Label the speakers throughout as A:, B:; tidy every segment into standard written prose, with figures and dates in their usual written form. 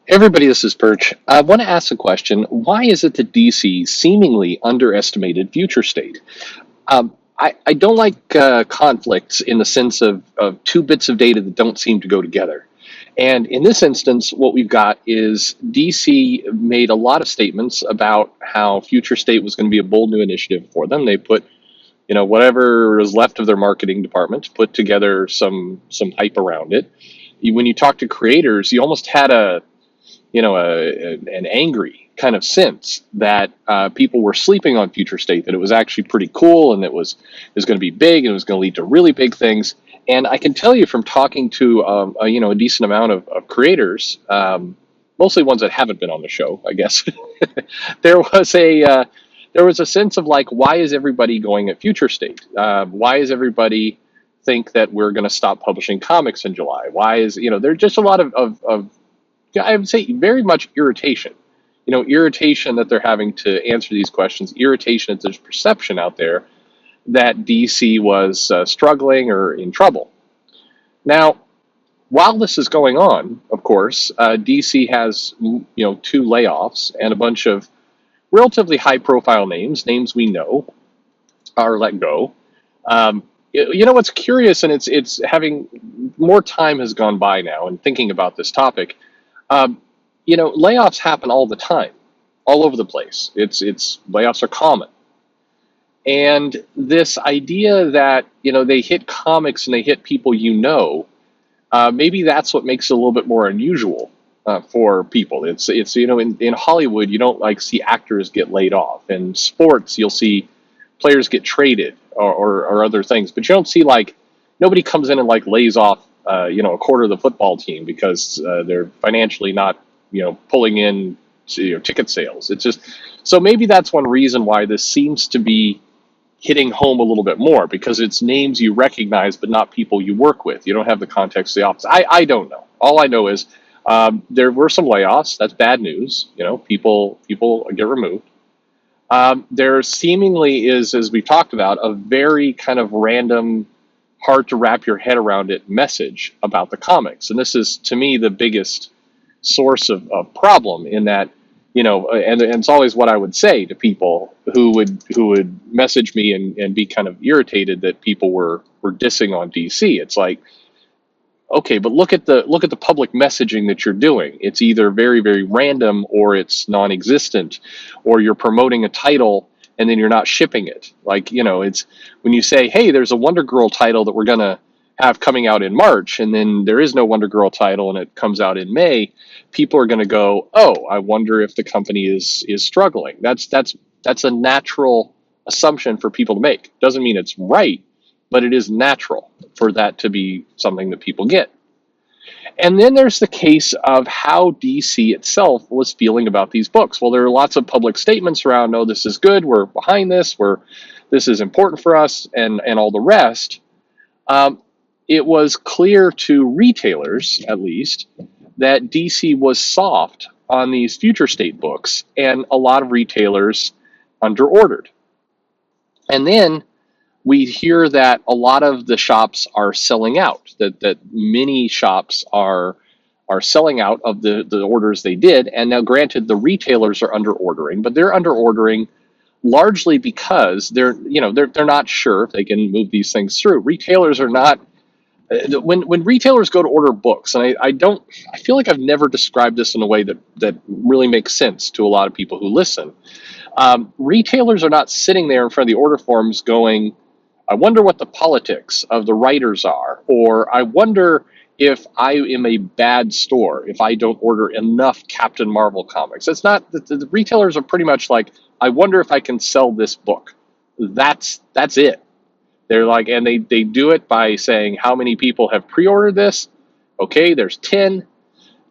A: Hey everybody, this is Perch. I want to ask a question. Why is it that DC seemingly underestimated future state? I don't like conflicts in the sense of two bits of data that don't seem to go together. And in this instance, what we've got is DC made a lot of statements about how future state was going to be a bold new initiative for them. They put, whatever is left of their marketing department, put together some hype around it. When you talk to creators, you almost had an angry kind of sense that people were sleeping on future state, that it was actually pretty cool and it was going to be big and it was going to lead to really big things. And I can tell you from talking to a decent amount of creators, mostly ones that haven't been on the show, I guess. there was a there was a sense of like, why is everybody going at future state? Why is everybody think that we're going to stop publishing comics in July? Why is there's just a lot of yeah, I would say very much irritation. Irritation that they're having to answer these questions, irritation that there's perception out there that DC was struggling or in trouble. Now, while this is going on, of course, DC has two layoffs and a bunch of relatively high-profile names we know are let go. What's curious, and it's having more time has gone by now, and thinking about this topic. Um, Layoffs happen all the time, all over the place. It's layoffs are common, and this idea that they hit comics and they hit people, maybe that's what makes it a little bit more unusual for people. It's in Hollywood you don't like see actors get laid off. In sports you'll see players get traded or other things, but you don't see like nobody comes in and like lays off a quarter of the football team because they're financially not pulling in ticket sales. It's just so maybe that's one reason why this seems to be hitting home a little bit more, because it's names you recognize but not people you work with. You don't have the context of the office. I don't know. All I know is there were some layoffs. That's bad news. People get removed. There seemingly is, as we talked about, a very kind of random, hard to wrap your head around it message about the comics. And this is, to me, the biggest source of problem in that, and it's always what I would say to people who would message me and be kind of irritated that people were dissing on DC. It's like, okay, but look at the public messaging that you're doing. It's either very, very random or it's non-existent, or you're promoting a title and then you're not shipping it. Like, it's when you say, hey, there's a Wonder Girl title that we're gonna have coming out in March, and then there is no Wonder Girl title and it comes out in May, people are gonna go, oh, I wonder if the company is struggling. That's a natural assumption for people to make. Doesn't mean it's right, but it is natural for that to be something that people get. And then there's the case of how DC itself was feeling about these books. Well, there are lots of public statements around, no, this is good, we're behind this, this is important for us, and all the rest. It was clear to retailers, at least, that DC was soft on these future state books, and a lot of retailers underordered. And then we hear that a lot of the shops are selling out, that many shops are selling out of the orders they did. And now granted, the retailers are under ordering, but they're under ordering largely because they're not sure if they can move these things through. Retailers are not when retailers go to order books, and I feel like I've never described this in a way that really makes sense to a lot of people who listen. Retailers are not sitting there in front of the order forms going, I wonder what the politics of the writers are, or I wonder if I am a bad store if I don't order enough Captain Marvel comics. It's not the retailers are pretty much like, I wonder if I can sell this book. That's it. They're like, and they do it by saying how many people have pre-ordered this. Okay, there's 10.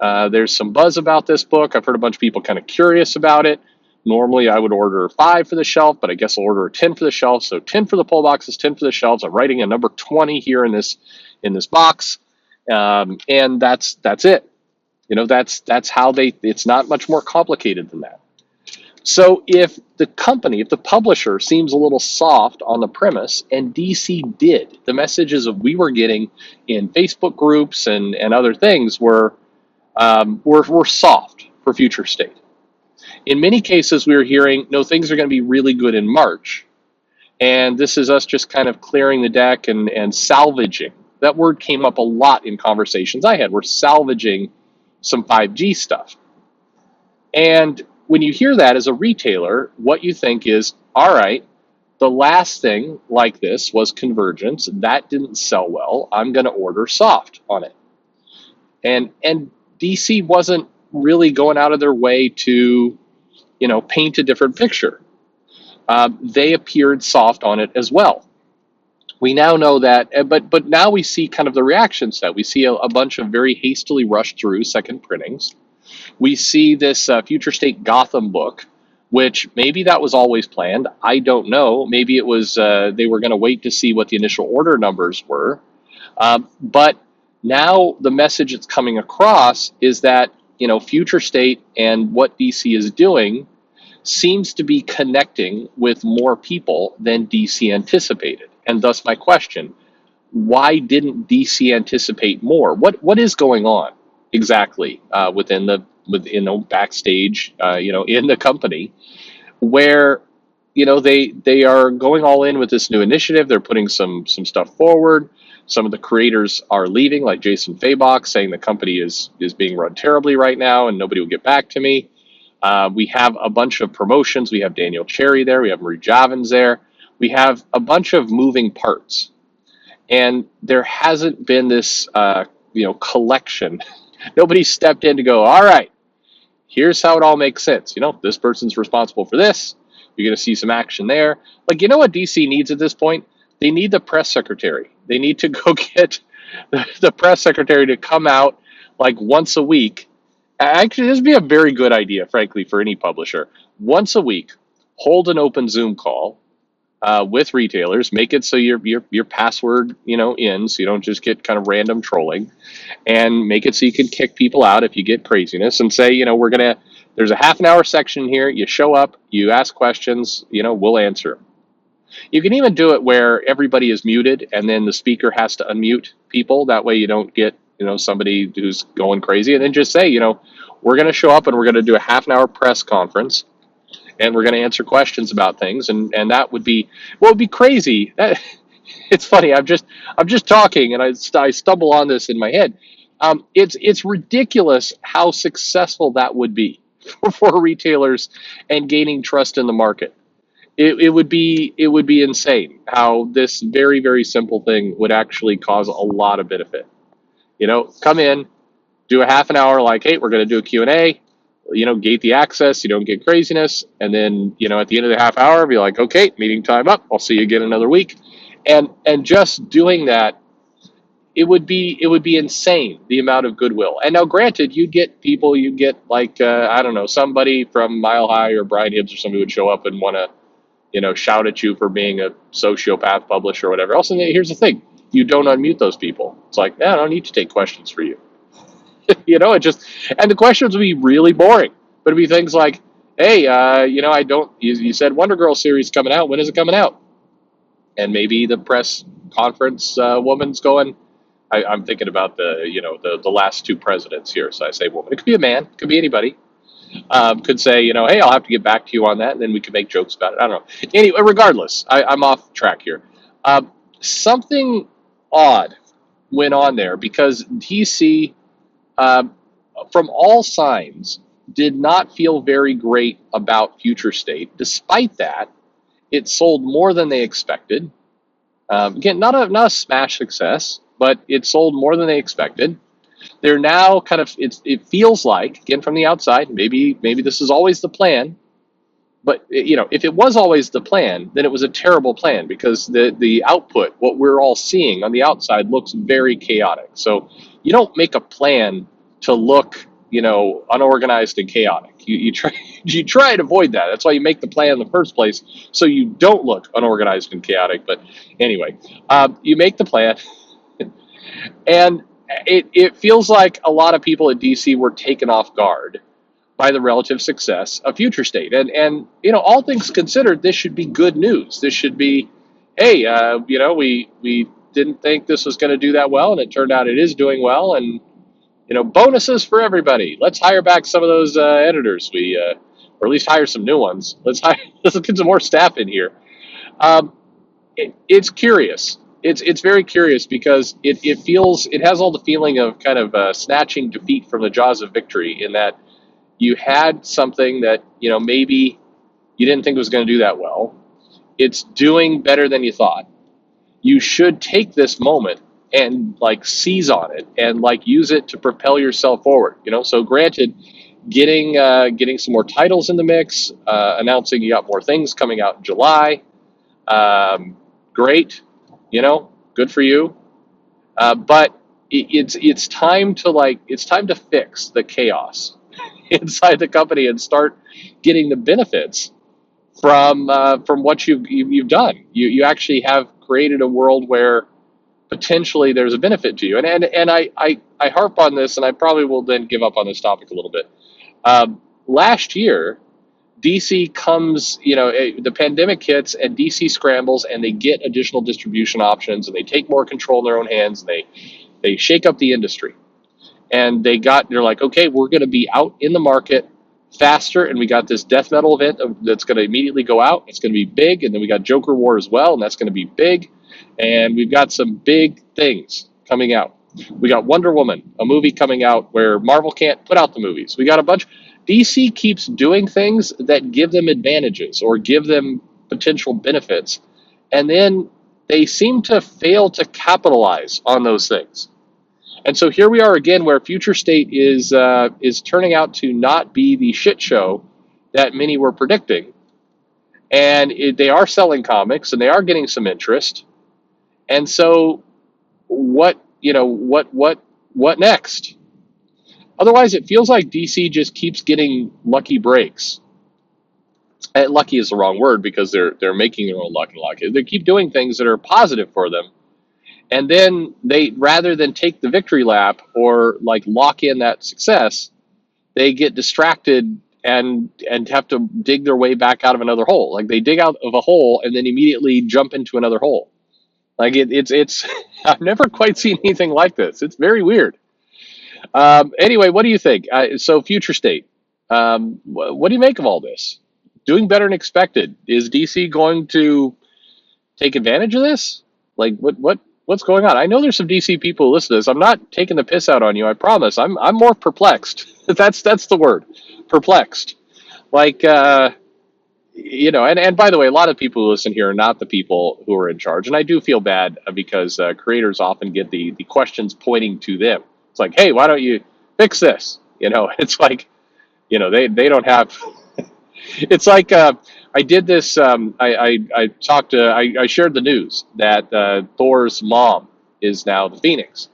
A: There's some buzz about this book. I've heard a bunch of people kind of curious about it. Normally, I would order 5 for the shelf, but I guess I'll order 10 for the shelf. So 10 for the pull boxes, 10 for the shelves. I'm writing a number 20 here in this box, and that's it. That's how they. It's not much more complicated than that. So if the publisher seems a little soft on the premise, and DC did, the messages that we were getting in Facebook groups and other things were, were soft for future state. In many cases, we were hearing, no, things are going to be really good in March. And this is us just kind of clearing the deck and salvaging. That word came up a lot in conversations I had. We're salvaging some 5G stuff. And when you hear that as a retailer, what you think is, all right, the last thing like this was Convergence. That didn't sell well. I'm going to order soft on it. And DC wasn't really going out of their way to, paint a different picture. They appeared soft on it as well. We now know that, but now we see kind of the reactions to that. We see a bunch of very hastily rushed through second printings. We see this future state Gotham book, which maybe that was always planned. I don't know. Maybe it was they were going to wait to see what the initial order numbers were. But now the message that's coming across is that future state and what DC is doing seems to be connecting with more people than DC anticipated. And thus my question, why didn't DC anticipate more? What is going on exactly within the backstage, in the company, where they are going all in with this new initiative? They're putting some stuff forward. Some of the creators are leaving, like Jason Fabok, saying the company is being run terribly right now, and nobody will get back to me. We have a bunch of promotions. We have Daniel Cherry there. We have Marie Javins there. We have a bunch of moving parts. And there hasn't been this, collection. Nobody stepped in to go, all right, here's how it all makes sense. This person's responsible for this. You're going to see some action there. Like, what DC needs at this point? They need the press secretary. They need to go get the press secretary to come out like once a week. Actually, this would be a very good idea, frankly, for any publisher. Once a week, hold an open Zoom call with retailers. Make it so your password, in, so you don't just get kind of random trolling, and make it so you can kick people out if you get craziness. And say, there's a half an hour section here. You show up, you ask questions, we'll answer them. You can even do it where everybody is muted, and then the speaker has to unmute people. That way, you don't get somebody who's going crazy, and then just say, we're going to show up and we're going to do a half an hour press conference, and we're going to answer questions about things, and that would be crazy. It's funny. I'm just talking, and I stumble on this in my head. It's ridiculous how successful that would be for retailers and gaining trust in the market. It would be insane how this very, very simple thing would actually cause a lot of benefit. Come in, do a half an hour, like, hey, we're going to do a Q&A, gate the access, you don't get craziness. And then, at the end of the half hour, be like, okay, meeting time up. I'll see you again another week. And just doing that, it would be insane, the amount of goodwill. And now granted, you'd get like, I don't know, somebody from Mile High or Brian Hibbs or somebody would show up and want to, shout at you for being a sociopath publisher or whatever else. And here's the thing, you don't unmute those people. It's like, I don't need to take questions for you. And the questions would be really boring, but it'd be things like, hey, you said Wonder Girl series coming out. When is it coming out? And maybe the press conference woman's going, I'm thinking about the last two presidents here. So I say woman, it could be a man, it could be anybody. Could say, hey, I'll have to get back to you on that, and then we could make jokes about it. I don't know. Anyway, regardless, I'm off track here. Something odd went on there because DC, from all signs, did not feel very great about future state. Despite that, it sold more than they expected. Again, not a smash success, but it sold more than they expected. They're now kind of, it feels like, again, from the outside, maybe this is always the plan, but if it was always the plan, then it was a terrible plan, because the output, what we're all seeing on the outside, looks very chaotic. So you don't make a plan to look, unorganized and chaotic. You try and avoid that. That's why you make the plan in the first place, so you don't look unorganized and chaotic. But anyway, you make the plan, and it feels like a lot of people at DC were taken off guard by the relative success of future state. And all things considered, this should be good news. This should be, hey, we didn't think this was going to do that well, and it turned out it is doing well, and bonuses for everybody. Let's hire back some of those editors. Or at least hire some new ones. Let's get some more staff in here. Um, it's curious. It's very curious because it has all the feeling of kind of snatching defeat from the jaws of victory, in that you had something that maybe you didn't think was going to do that well. It's doing better than you thought. You should take this moment and like seize on it and like use it to propel yourself forward. So granted, getting some more titles in the mix, announcing you got more things coming out in July. Great, good for you. But it's time to fix the chaos inside the company and start getting the benefits from what you've done. You actually have created a world where potentially there's a benefit to you. And I harp on this, and I probably will then give up on this topic a little bit. Last year, DC comes, the pandemic hits and DC scrambles and they get additional distribution options and they take more control in their own hands and they shake up the industry. And they're like, okay, we're going to be out in the market faster. And we got this death metal event that's going to immediately go out. It's going to be big. And then we got Joker War as well. And that's going to be big. And we've got some big things coming out. We got Wonder Woman, a movie coming out where Marvel can't put out the movies. We got a bunch. DC keeps doing things that give them advantages or give them potential benefits. And then they seem to fail to capitalize on those things. And so here we are again, where Future State is turning out to not be the shit show that many were predicting. And they are selling comics, and they are getting some interest. And so, what next? Otherwise, it feels like DC just keeps getting lucky breaks. And lucky is the wrong word because they're making their own luck and luck. They keep doing things that are positive for them. And then they, rather than take the victory lap or like lock in that success, they get distracted and have to dig their way back out of another hole. Like they dig out of a hole and then immediately jump into another hole. Like it's I've never quite seen anything like this. It's very weird. Anyway, what do you think? So Future State, what do you make of all this? Doing better than expected. Is DC going to take advantage of this? Like what's going on? I know there's some DC people who listen to this. I'm not taking the piss out on you. I promise. I'm more perplexed. that's the word, perplexed. Like and by the way, a lot of people who listen here are not the people who are in charge, and I do feel bad because creators often get the questions pointing to them. It's like, hey, why don't you fix this? It's like, they don't have. It's like I did this. I shared the news that Thor's mom is now the Phoenix,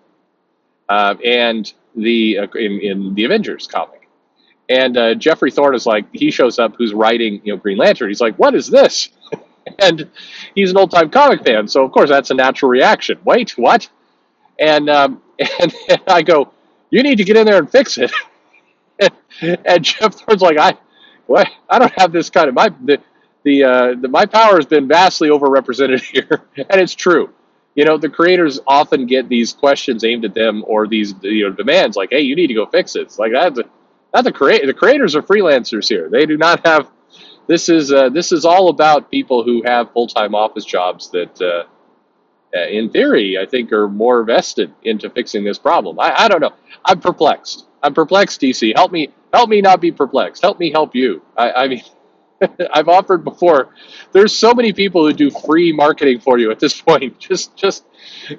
A: and in the Avengers comic. And Jeffrey Thorne is like, he shows up, who's writing Green Lantern. He's like, what is this? And he's an old time comic fan, so of course that's a natural reaction. Wait, what? And and I go, you need to get in there and fix it. And Jeff Thorne's like, I don't have this kind of my power has been vastly overrepresented here, and it's true. The creators often get these questions aimed at them, or these demands like, "Hey, you need to go fix it." It's like that. Not the creator. The creators are freelancers here. They do not have. This is all about people who have full-time office jobs that, in theory, I think are more vested into fixing this problem. I don't know. I'm perplexed. I'm perplexed, DC. Help me not be perplexed. Help me help you. I mean, I've offered before. There's so many people who do free marketing for you at this point. Just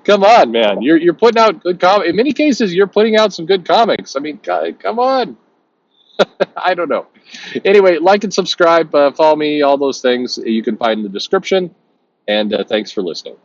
A: come on, man. You're putting out good comics. In many cases, you're putting out some good comics. I mean, come on. I don't know. Anyway, like and subscribe, follow me, all those things you can find in the description. And thanks for listening.